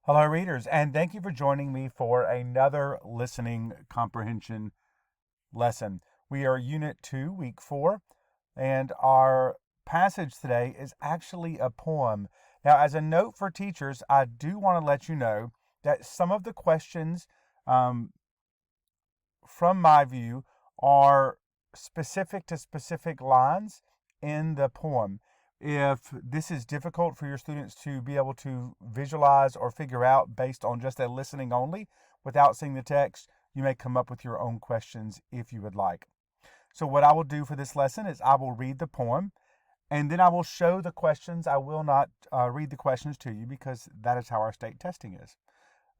Hello, readers, and thank you for joining me for another listening comprehension lesson. We are Unit 2, Week 4, and our passage today is actually a poem. Now, as a note for teachers, I do want to let you know that some of the questions from MyView are specific to specific lines in the poem. If this is difficult for your students to be able to visualize or figure out based on just a listening only without seeing the text, you may come up with your own questions if you would like. So what I will do for this lesson is I will read the poem and then I will show the questions. I will not read the questions to you because that is how our state testing is.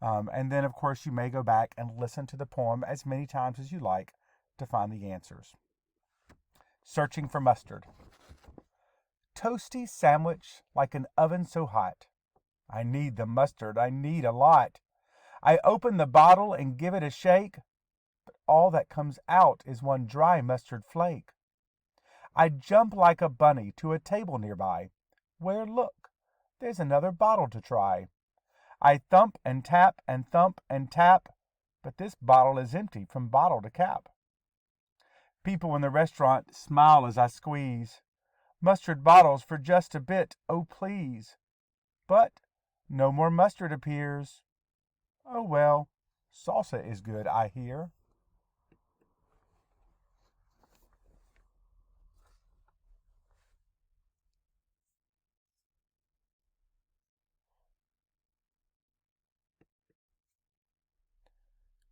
And then, of course, you may go back and listen to the poem as many times as you like to find the answers. Searching for mustard. Toasty sandwich like an oven so hot. I need the mustard, I need a lot. I open the bottle and give it a shake, but all that comes out is one dry mustard flake. I jump like a bunny to a table nearby, where look, there's another bottle to try. I thump and tap and thump and tap, but this bottle is empty from bottle to cap. People in the restaurant smile as I squeeze. Mustard bottles for just a bit, oh please. But no more mustard appears. Oh well, salsa is good, I hear.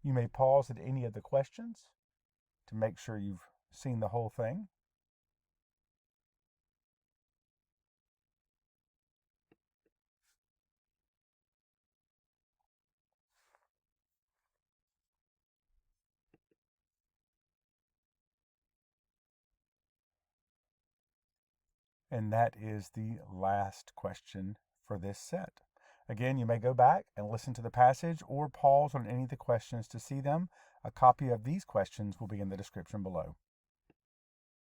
You may pause at any of the questions to make sure you've seen the whole thing. And that is the last question for this set. Again, you may go back and listen to the passage or pause on any of the questions to see them. A copy of these questions will be in the description below.